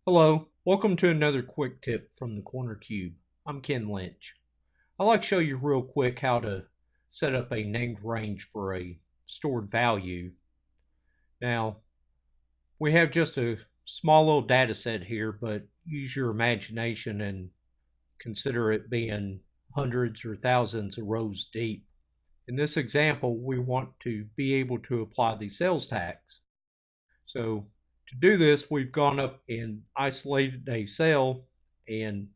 Hello, welcome to another quick tip from the Corner Cube. I'm Ken Lynch. I'd like to show you real quick how to set up a named range for a stored value. Now, we have just a small little data set here, but use your imagination and consider it being hundreds or thousands of rows deep. In this example, we want to be able to apply the sales tax. So to do this, we've gone up and isolated a cell and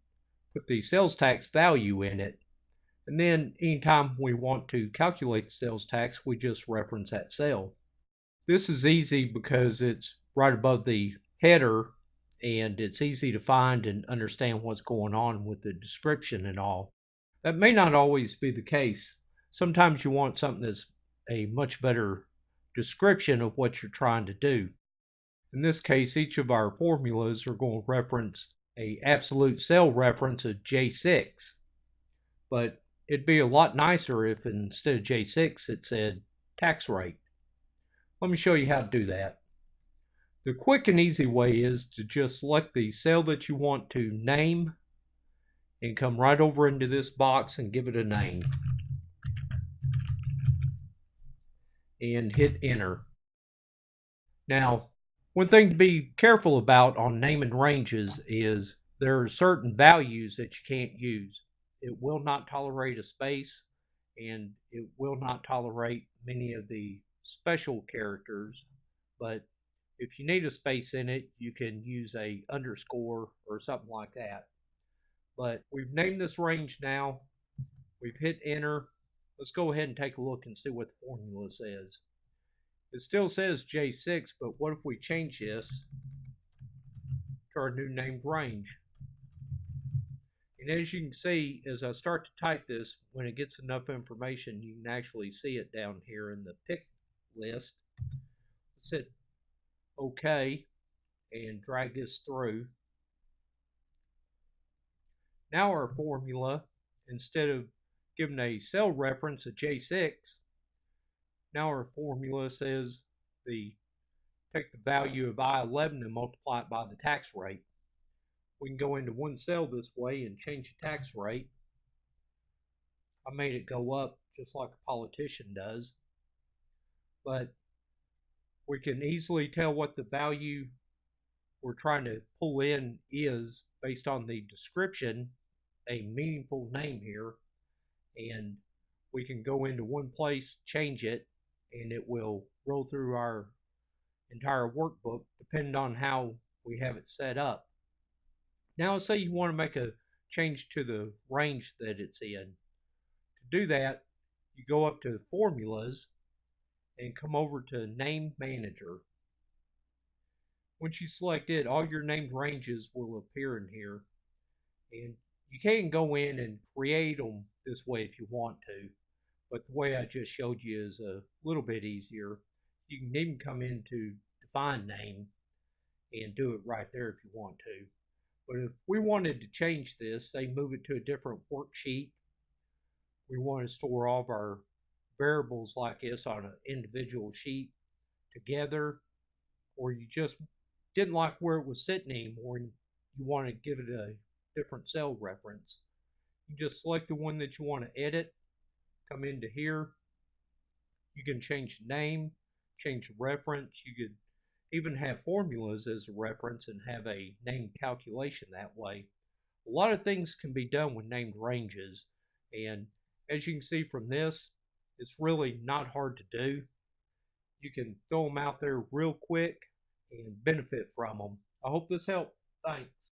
put the sales tax value in it. And then anytime we want to calculate the sales tax, we just reference that cell. This is easy because it's right above the header and it's easy to find and understand what's going on with the description and all. That may not always be the case. Sometimes you want something that's a much better description of what you're trying to do. In this case, each of our formulas are going to reference a absolute cell reference of J6. But it'd be a lot nicer if instead of J6 it said tax rate. Let me show you how to do that. The quick and easy way is to just select the cell that you want to name and come right over into this box and give it a name. And hit enter. Now, one thing to be careful about on naming ranges is there are certain values that you can't use. It will not tolerate a space, and it will not tolerate many of the special characters, but if you need a space in it, you can use a underscore or something like that. But we've named this range now. We've hit enter. Let's go ahead and take a look and see what the formula says. It still says J6, but what if we change this to our new named range? And as you can see, as I start to type this, when it gets enough information, you can actually see it down here in the pick list. Let's hit OK and drag this through. Now our formula, instead of giving a cell reference of J6, now our formula says take the value of I11 and multiply it by the tax rate. We can go into one cell this way and change the tax rate. I made it go up just like a politician does. But we can easily tell what the value we're trying to pull in is based on the description, a meaningful name here. And we can go into one place, change it, and it will roll through our entire workbook depending on how we have it set up. Now let's say you want to make a change to the range that it's in. To do that, you go up to formulas and come over to name manager. Once you select it, all your named ranges will appear in here. And you can go in and create them this way if you want to. But the way I just showed you is a little bit easier. You can even come into define name and do it right there if you want to. But if we wanted to change this, say move it to a different worksheet, we want to store all of our variables like this on an individual sheet together, or you just didn't like where it was sitting anymore and you want to give it a different cell reference, you just select the one that you want to edit, come into here, you can change the name, change the reference, you could even have formulas as a reference and have a named calculation that way. A lot of things can be done with named ranges, and as you can see from this, it's really not hard to do. You can throw them out there real quick and benefit from them. I hope this helped. Thanks.